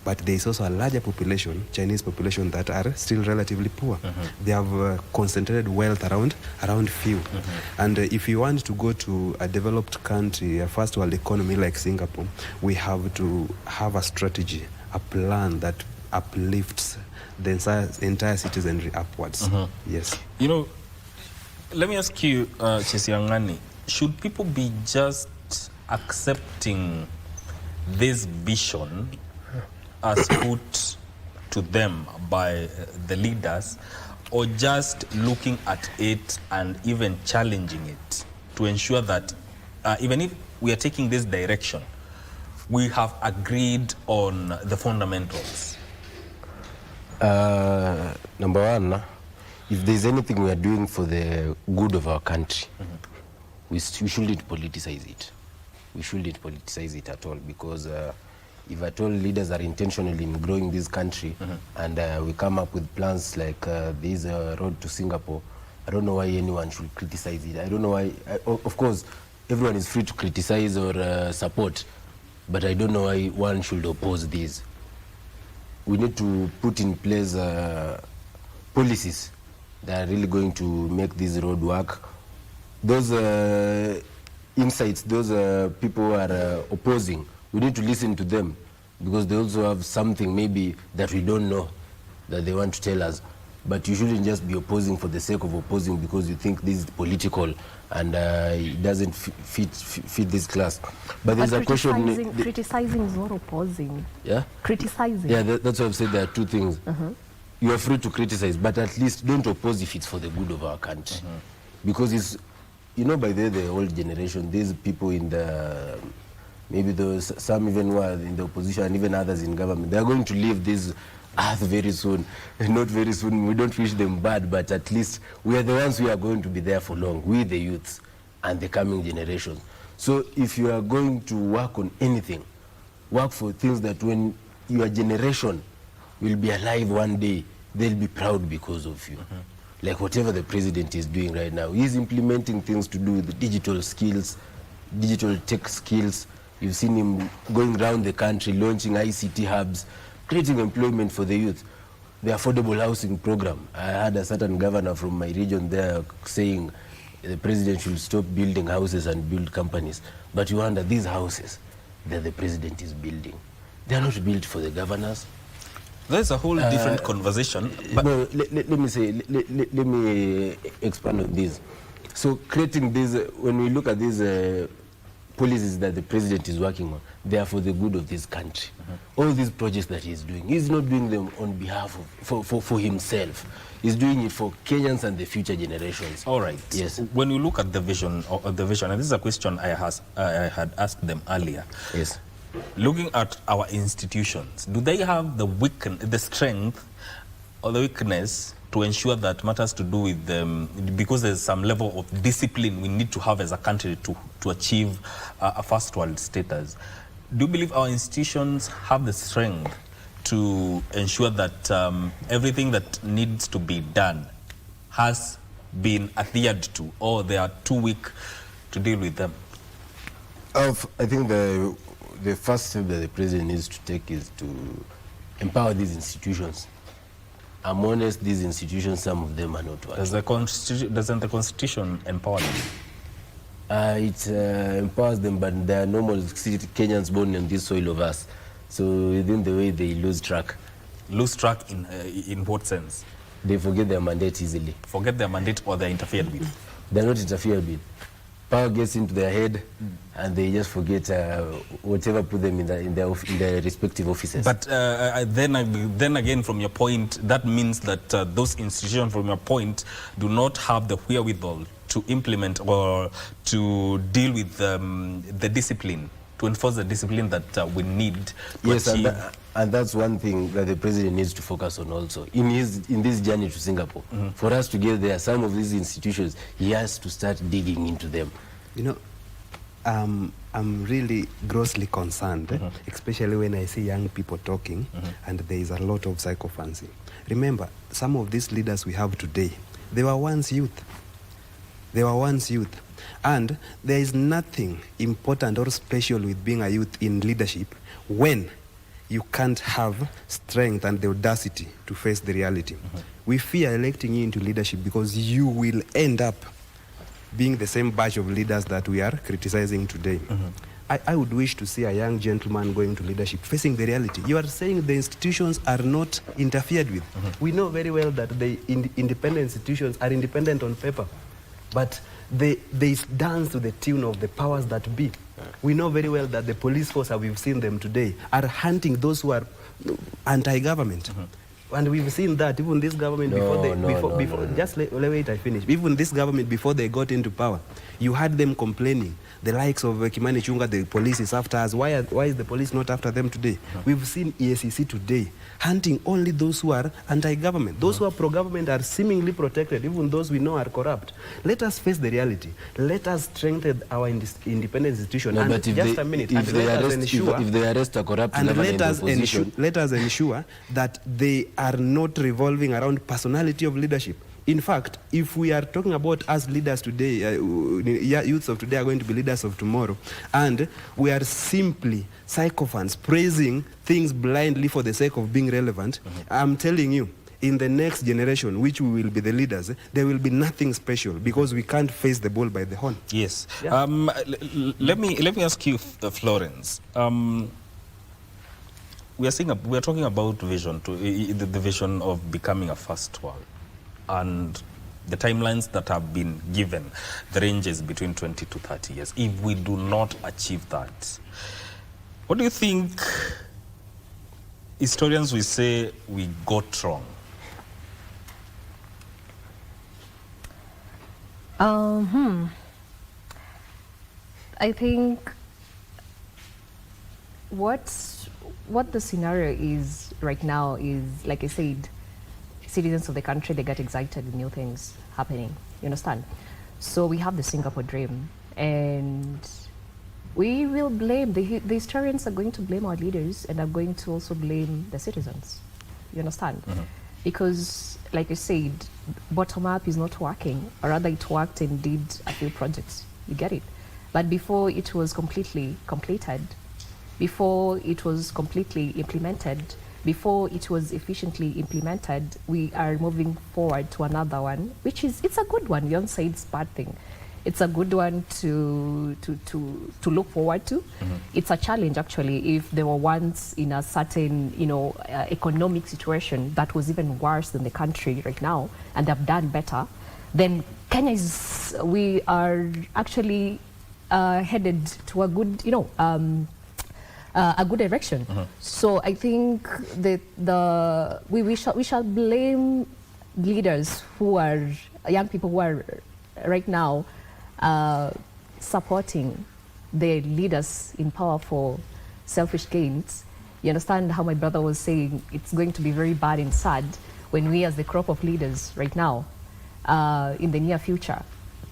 But there is also a larger population, Chinese population, that are still relatively poor. They have concentrated wealth around few. And if you want to go to a developed country, a first world economy like Singapore, we have to have a strategy, a plan that uplifts the entire citizenry upwards. Yes. You know, let me ask you, Chesiangani, should people be just accepting this vision as put to them by the leaders, or just looking at it and even challenging it to ensure that even if we are taking this direction, we have agreed on the fundamentals? Number one, if there's anything we are doing for the good of our country, we shouldn't politicize it. We shouldn't politicize it at all, because if at all leaders are intentional in growing this country, and we come up with plans like this road to Singapore, I don't know why anyone should criticize it. I don't know why. Of course, everyone is free to criticize or support, but I don't know why one should oppose this. We need to put in place policies that are really going to make this road work. Those insights, those people who are opposing, we need to listen to them, because they also have something maybe that we don't know that they want to tell us. But you shouldn't just be opposing for the sake of opposing because you think this is political and it doesn't fit this class. But there's a question. Criticizing is not opposing. Yeah? Criticizing. Yeah, that's why I've said there are two things. you are free to criticize, but at least don't oppose if it's for the good of our country. Because it's, you know, by the old generation, these people in the, maybe those, some even were in the opposition and even others in government, they are going to leave this earth very soon. Not very soon, we don't wish them bad, but at least we are the ones who are going to be there for long, we the youths and the coming generations. So if you are going to work on anything, work for things that when your generation will be alive one day, they'll be proud because of you. Like whatever the president is doing right now, he's implementing things to do with the digital skills, digital tech skills. You've seen him going around the country, launching ICT hubs, creating employment for the youth. The affordable housing program. I had a certain governor from my region there saying the president should stop building houses and build companies. But you wonder, these houses that the president is building, they are not built for the governors. There's a whole different conversation. But no, let me expand on this. So creating these, when we look at these policies that the president is working on, they are for the good of this country. All these projects that he's doing, he's not doing them on behalf of, for himself. He's doing it for Kenyans and the future generations. All right. Yes. When you look at the vision, and this is a question I had asked them earlier. Yes. Looking at our institutions, do they have the strength or the weakness to ensure that matters to do with them, because there's some level of discipline we need to have as a country to achieve a first world status? Do you believe our institutions have the strength to ensure that everything that needs to be done has been adhered to, or they are too weak to deal with them? I think the first step that the president needs to take is to empower these institutions. I'm honest, these institutions, some of them are not working. Doesn't the Constitution empower them? It empowers them, but they are normal Kenyans born on this soil of us. So within the way they lose track. Lose track in what sense? They forget their mandate easily. Forget their mandate, or they're interfered with? They're not interfered with. Power gets into their head, and they just forget whatever put them in their respective offices. But then again, from your point, that means that those institutions, from your point, do not have the wherewithal to implement or to deal with the discipline, to enforce the discipline that we need to achieve. And that's one thing that the president needs to focus on also. In this journey to Singapore, for us to get there, some of these institutions, he has to start digging into them. You know, I'm really grossly concerned, especially when I see young people talking, and there is a lot of psychophancy. Remember, some of these leaders we have today, they were once youth. They were once youth. And there is nothing important or special with being a youth in leadership when you can't have strength and the audacity to face the reality. We fear electing you into leadership because you will end up being the same batch of leaders that we are criticizing today. I would wish to see a young gentleman going to leadership, facing the reality. You are saying the institutions are not interfered with. We know very well that the independent institutions are independent on paper, but they dance to the tune of the powers that be. We know very well that the police force, as we've seen them today, are hunting those who are anti-government. And we've seen that even this government just wait I finish. Even this government, before they got into power, you had them complaining. The likes of Kimani Chunga, the police is after us. Why is the police not after them today? We've seen EACC today hunting only those who are anti-government. Those who are pro-government are seemingly protected, even those we know are corrupt. Let us face the reality. Let us strengthen our independent institution. No, and but if they arrest a corrupt government opposition, let us ensure that they are not revolving around personality of leadership. In fact, if we are talking about us leaders today, youths of today are going to be leaders of tomorrow, and we are simply sycophants, praising things blindly for the sake of being relevant, I'm telling you, in the next generation, which we will be the leaders, there will be nothing special because we can't face the bull by the horn. Yes. Yeah. Let me ask you, Florence. We are talking about vision, the vision of becoming a first world, and the timelines that have been given, the ranges between 20 to 30 years. If we do not achieve that, what do you think historians will say we got wrong? I think what the scenario is right now is, like I said, citizens of the country, they get excited with new things happening. You understand? So we have the Singapore dream, and we will blame, the historians are going to blame our leaders and are going to also blame the citizens. You understand? Because, like I said, bottom up is not working, or rather it worked and did a few projects. You get it? But before it was completely completed, before it was completely implemented, before it was efficiently implemented, we are moving forward to another one, which is, it's a good one. You don't say it's a bad thing. It's a good one to look forward to. It's a challenge, actually, if there were once in a certain, economic situation that was even worse than the country right now, and they've done better, then Kenya is, we are actually headed to a good, a good direction. So I think that we shall blame leaders who are, young people who are right now supporting the leaders in power for selfish gains. You understand how my brother was saying it's going to be very bad and sad when we, as the crop of leaders right now, in the near future,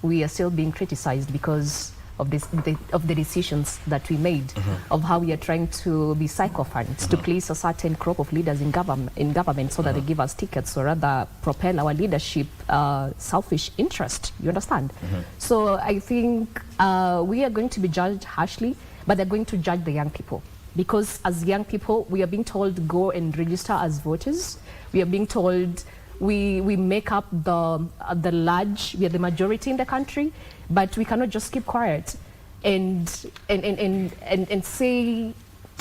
we are still being criticized because of the decisions that we made, of how we are trying to be sycophants, to place a certain crop of leaders in government so that they give us tickets, or rather propel our leadership selfish interest. You understand? So I think we are going to be judged harshly, but they're going to judge the young people. Because as young people, we are being told go and register as voters. We are being told we make up the large, we are the majority in the country, but we cannot just keep quiet and say,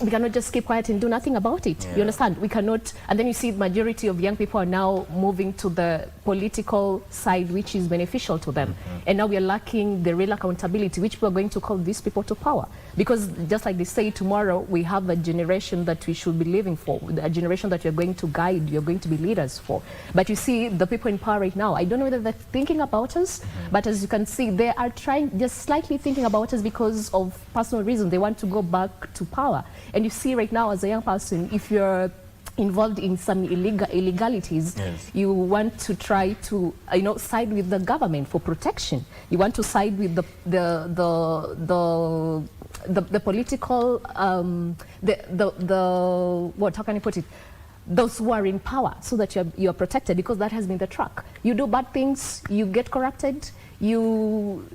we cannot just keep quiet and do nothing about it. You understand? We cannot, and then you see the majority of young people are now moving to the political side, which is beneficial to them. And now we are lacking the real accountability, which we are going to call these people to power. Because just like they say, tomorrow we have a generation that we should be living for, a generation that we are going to guide, we are going to be leaders for. But you see, the people in power right now, I don't know whether they're thinking about us, but as you can see, they are trying, just slightly thinking about us because of personal reasons. They want to go back to power. And you see right now, as a young person, if you're involved in some illegalities, you want to try to, side with the government for protection. You want to side with the political, how can I put it? Those who are in power, so that you're protected, because that has been the track. You do bad things, you get corrupted, you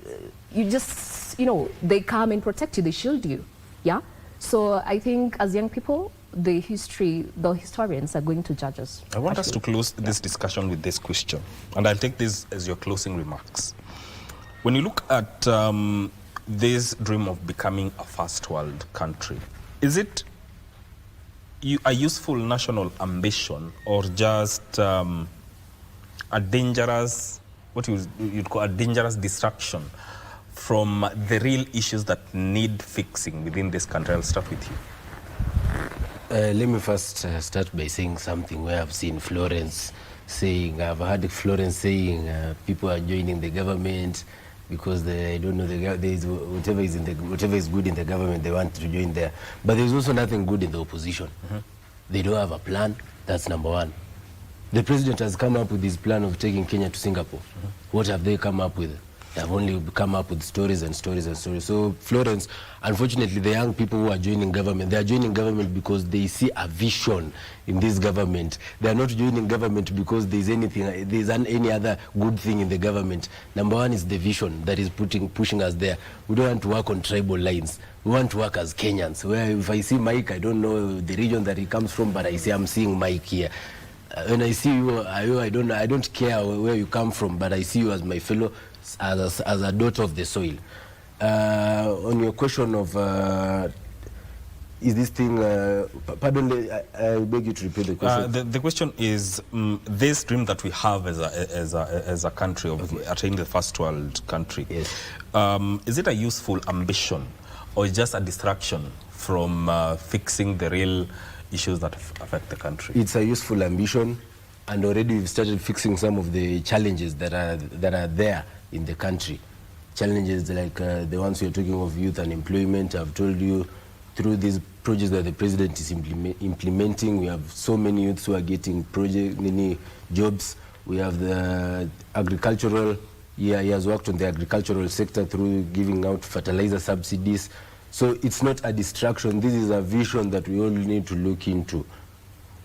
just, they come and protect you, they shield you, yeah? So I think as young people, the historians are going to judge us. I want us to close this discussion with this question, and I'll take this as your closing remarks. When you look at this dream of becoming a first world country, is it a useful national ambition, or just a dangerous, what you'd call a dangerous distraction from the real issues that need fixing within this country? I'll start with you. Let me first start by saying something where I've seen Florence saying, I've heard Florence saying people are joining the government because I don't know, whatever is good in the government, they want to join there. But there's also nothing good in the opposition. They don't have a plan. That's number one. The president has come up with his plan of taking Kenya to Singapore. What have they come up with? They've only come up with stories and stories and stories. So Florence, unfortunately, the young people who are joining government, they are joining government because they see a vision in this government. They are not joining government because there's any other good thing in the government. Number one is the vision that is pushing us there. We don't want to work on tribal lines. We want to work as Kenyans. Where if I see Mike, I don't know the region that he comes from, but I'm seeing Mike here. When I see you, I don't care where you come from, but I see you as my fellow, as a daughter of the soil. On your question of is this thing, pardon, I beg you to repeat the question. The question is, this dream that we have as a country of attaining the first world country, is it a useful ambition, or just a distraction from fixing the real issues that affect the country? It's a useful ambition, and already we've started fixing some of the challenges that are there in the country. Challenges like the ones you're talking of, youth unemployment. I've told you, through these projects that the president is implementing, we have so many youths who are getting jobs. We have the agricultural, he has worked on the agricultural sector through giving out fertilizer subsidies. So it's not a distraction. This is a vision that we all need to look into.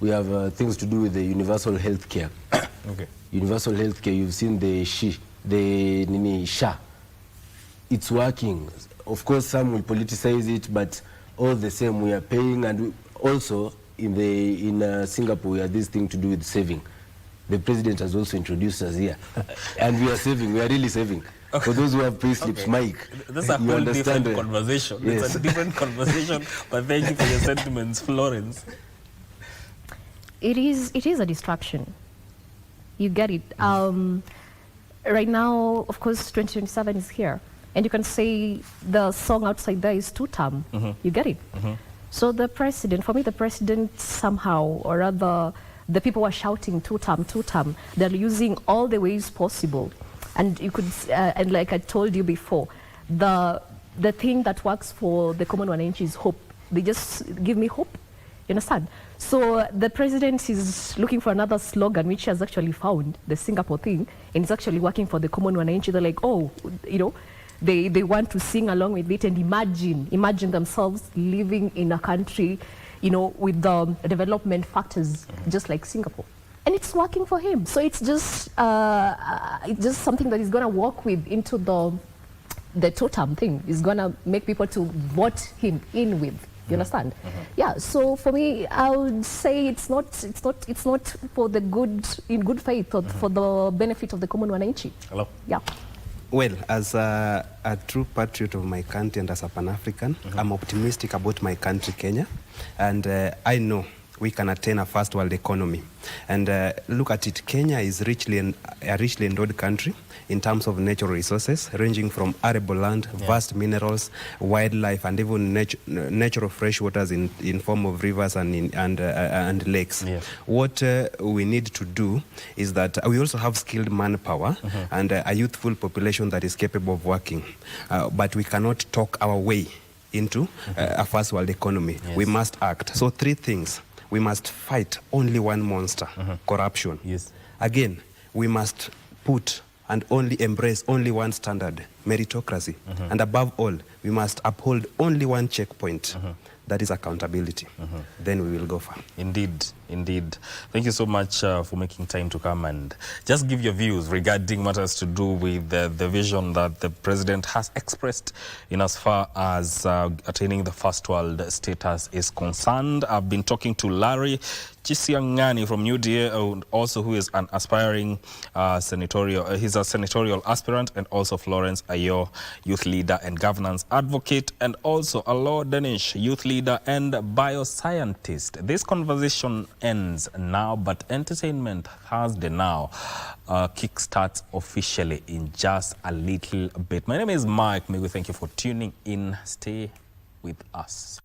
We have things to do with the universal health care. Okay. Universal health care, you've seen the SHA. It's working. Of course, some will politicize it, but all the same, we are paying. And also, in Singapore, we have this thing to do with saving. The president has also introduced us here. And we are saving. We are really saving. Okay. For those who have pay slips, okay. Mike, that's a whole different conversation. Yes. It's a different conversation. But thank you for your sentiments, Florence. It is a distraction. You get it. Right now, of course, 2027 is here. And you can say the song outside there is two-term. You get it? So the president, for me, the president somehow, or rather, the people who are shouting two-term, they're using all the ways possible. And you could, and like I told you before, the thing that works for the common wananchi is hope. They just give me hope. You understand? So the president is looking for another slogan, which he has actually found, the Singapore thing, and it's actually working for the common wananchi. They're like, oh, you know, they want to sing along with it and imagine themselves living in a country, you know, with the development factors, just like Singapore. And it's working for him. So it's just something that he's going to work with into the totem thing. He's going to make people to vote him in with. You understand? Yeah. So for me, I would say it's not for the good, in good faith, or for the benefit of the common wananchi. Hello. Yeah. Well, as a true patriot of my country and as a Pan-African, I'm optimistic about my country, Kenya, and I know we can attain a first world economy. And look at it, Kenya is a richly endowed country in terms of natural resources, ranging from arable land, vast minerals, wildlife, and even natural fresh waters in form of rivers and lakes. Yeah. What we need to do is that we also have skilled manpower and a youthful population that is capable of working. But we cannot talk our way into a first world economy. Yes. We must act. So 3 things. We must fight only one monster, corruption. Yes. Again, we must put and only embrace only one standard, meritocracy. And above all, we must uphold only one checkpoint, that is accountability. Then we will go far. Indeed, indeed. Thank you so much for making time to come and just give your views regarding matters to do with the vision that the president has expressed in as far as attaining the first world status is concerned. I've been talking to Larry Chisiangani from UDA, also who is an aspiring he's a senatorial aspirant, and also Florence Ayo, youth leader and governance advocate, and also Alo Danish, youth leader and bioscientist. This conversation ends now, but Entertainment Thursday now kickstarts officially in just a little bit. My name is Mike Migu. Thank you for tuning in. Stay with us.